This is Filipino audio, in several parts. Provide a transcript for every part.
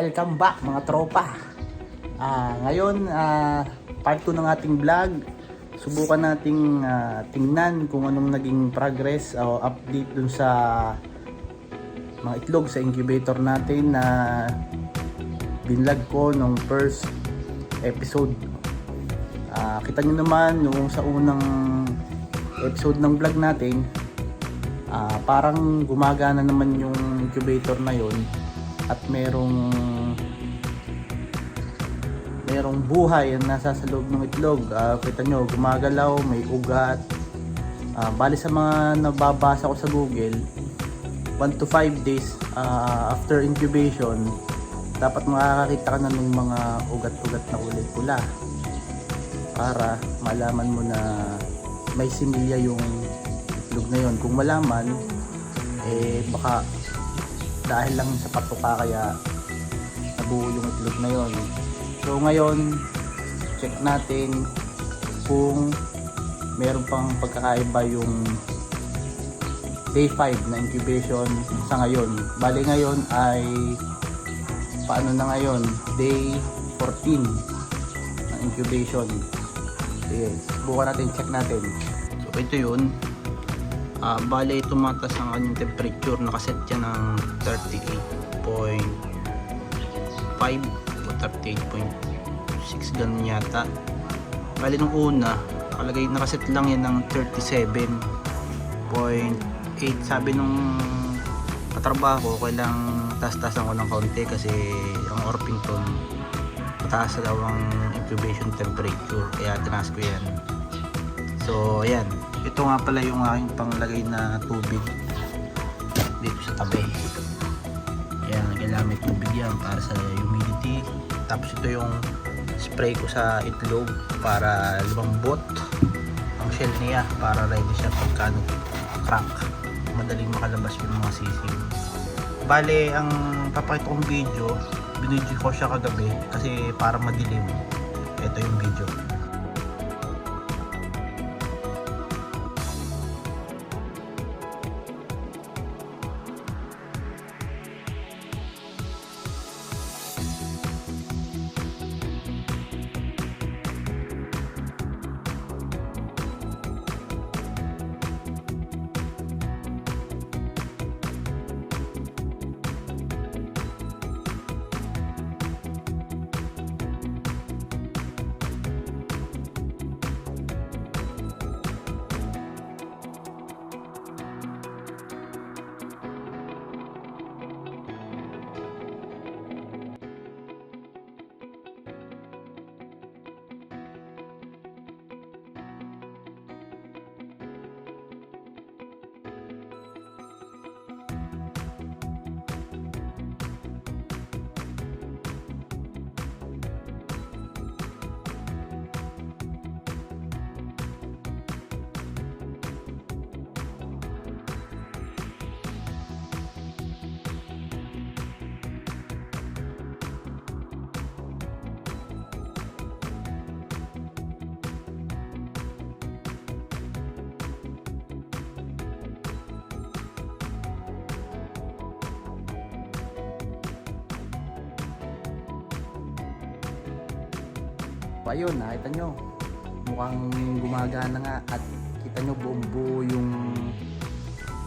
Welcome back mga tropa. Ngayon, part 2 ng ating vlog. Subukan nating tingnan kung anong naging progress o update dun sa mga itlog sa incubator natin na binlog ko nung first episode. Kita nyo naman yung sa unang episode ng vlog natin, parang gumagana naman yung incubator na yon at merong buhay ang nasa sa loob ng itlog. Kita nyo, gumagalaw, may ugat. Bali sa mga nababasa ko sa Google, 1 to 5 days after incubation, dapat makakakita ka na ng mga ugat-ugat na kulay pula para malaman mo na may similya yung itlog na yon. Kung malaman, baka dahil lang sa patuka kaya nabuo yung itlog na yon. So ngayon, check natin kung meron pang pagkakaiba yung day 5 na incubation sa ngayon. Bali ngayon ay paano na ngayon? Day 14 ng incubation. Sige, subukan natin, check natin. So ito yun. Bali tumatas ang kanyang temperature, nakaset yan ng 38.5 o 38.6 ganun yata. Bali nung una nakaset lang yan ng 37.8. Sabi nung katrabaho ko, kailang taas-taasan ko ng kaunti kasi ang Orpington mataas daw ang incubation temperature, kaya tinaas ko yan. So ayan, ito nga pala yung aking panglagay na tubig dito sa tabi. Ayan, kailangan tubig yan para sa humidity. Tapos ito yung spray ko sa itlog para lumambot ang shell niya, para ready siya pagka crack, madaling makalabas yung mga sisig. Bale, ang papakita kong video, binidyo ko siya kagabi kasi para madilim. Ito yung video. Ayun, nakita nyo, mukhang gumagana nga at kita nyo buo yung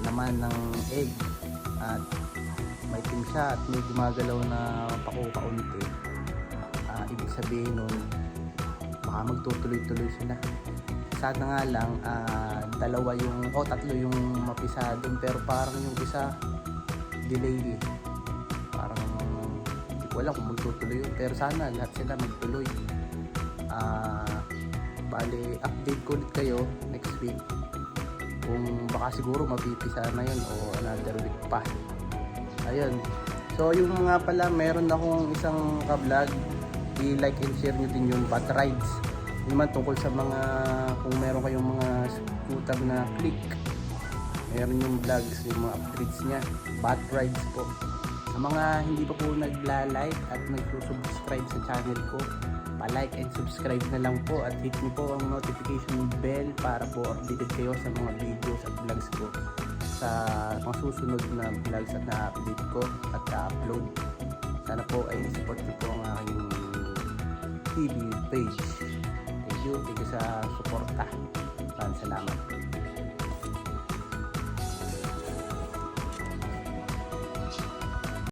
laman ng egg at may itim siya at may gumagalaw na paku-kaunti. Ibig sabihin nun, baka magtutuloy-tuloy sila. Sana nga lang tatlo yung mapisa doon, pero parang yung isa delay parang hindi ko alam kung magtutuloy yun, pero sana lahat sila magtuloy. Bali, update ko ulit kayo next week kung baka siguro mapipisa na yun o another week pa. Ayun, so yung mga pala, meron akong isang ka-vlog, i-like and share nyo din yung bat rides. Yun naman tungkol sa mga, kung meron kayong mga scooter na click, meron yung vlogs, yung mga upgrades nya, bat rides po. Sa mga hindi pa po nagla-like at nagsusubscribe sa channel ko, pa-like and subscribe na lang po at hit niyo po ang notification bell para po updated kayo sa mga videos at vlogs ko sa mga susunod na vlogs at na-update ko at na-upload. Sana po ay support niyo po ang aking TV page. Thank you sa suporta. Maraming salamat.